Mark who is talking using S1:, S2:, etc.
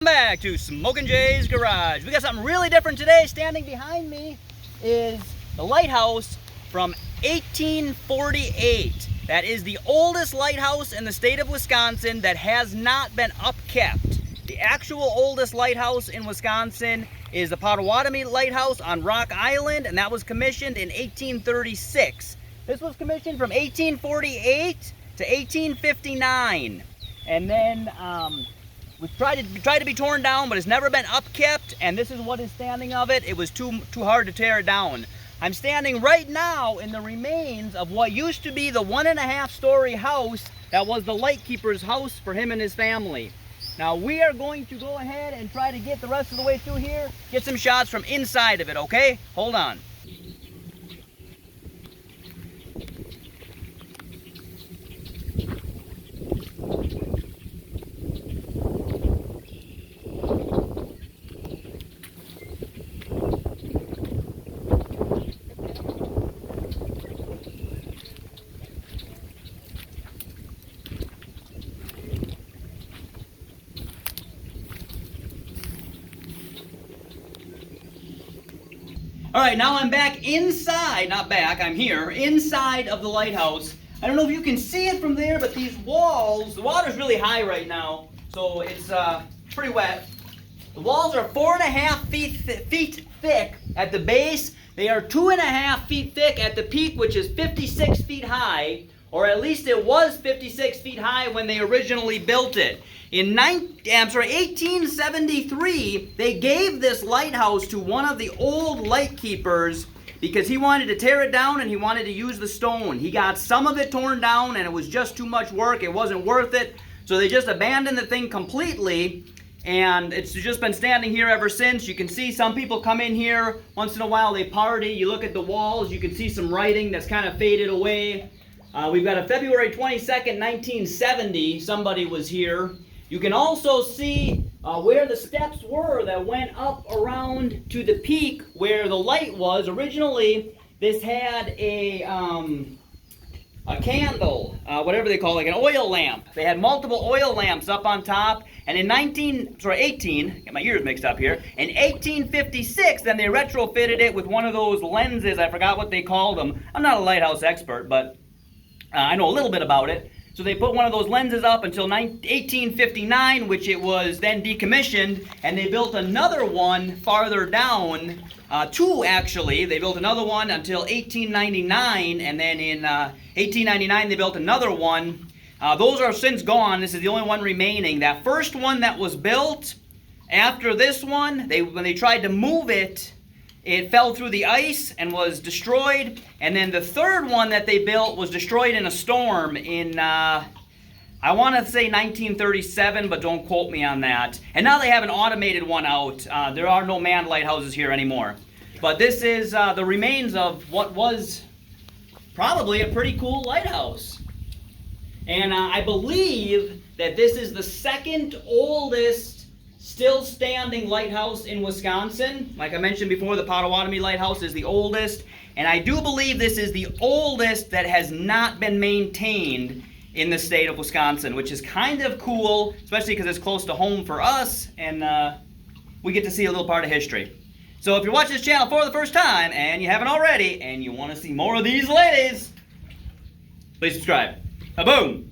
S1: Back to Smok'n Jay's Garage. We got something really different today. Standing behind me is the lighthouse from 1848. That is the oldest lighthouse in the state of Wisconsin that has not been upkept. The actual oldest lighthouse in Wisconsin is the Potawatomi Lighthouse on Rock Island, and that was commissioned in 1836. This was commissioned from 1848 to 1859. And then we tried to be torn down, but it's never been upkept, and this is what is standing of it. It was too hard to tear it down. I'm standing right now in the remains of what used to be the 1.5-story house that was the lightkeeper's house for him and his family. Now we are going to go ahead and try to get the rest of the way through here, get some shots from inside of it, okay? Hold on. All right, now I'm back inside, not back, I'm here, inside of the lighthouse. I don't know if you can see it from there, but these walls, the water's really high right now, so it's pretty wet. The walls are 4.5 feet thick at the base. They are 2.5 feet thick at the peak, which is 56 feet high, or at least it was 56 feet high when they originally built it. In 1873, they gave this lighthouse to one of the old lightkeepers because he wanted to tear it down and he wanted to use the stone. He got some of it torn down and it was just too much work. It wasn't worth it. So they just abandoned the thing completely, and it's just been standing here ever since. You can see some people come in here once in a while, they party. You look at the walls, you can see some writing that's kind of faded away. We've got a February 22nd, 1970, somebody was here. You can also see where the steps were that went up around to the peak where the light was. Originally, this had a candle, whatever they call it, like an oil lamp. They had multiple oil lamps up on top. And in get my years mixed up here. In 1856, then they retrofitted it with one of those lenses. I forgot what they called them. I'm not a lighthouse expert, but I know a little bit about it. So they put one of those lenses up until 1859, which it was then decommissioned, and they built another one farther down, two actually. They built another one until 1899, and then in 1899 they built another one. Those are since gone. This is the only one remaining. That first one that was built after this one, when they tried to move it, it fell through the ice and was destroyed. And then the third one that they built was destroyed in a storm in, I want to say 1937, but don't quote me on that. And now they have an automated one out. There are no manned lighthouses here anymore. But this is the remains of what was probably a pretty cool lighthouse. And I believe that this is the second oldest still standing lighthouse in Wisconsin. Like I mentioned before, the Potawatomi Lighthouse is the oldest, and I do believe this is the oldest that has not been maintained in the state of Wisconsin, which is kind of cool, especially because it's close to home for us, and we get to see a little part of history. So if you're watching this channel for the first time, and you haven't already, and you want to see more of these ladies, please subscribe. Kaboom!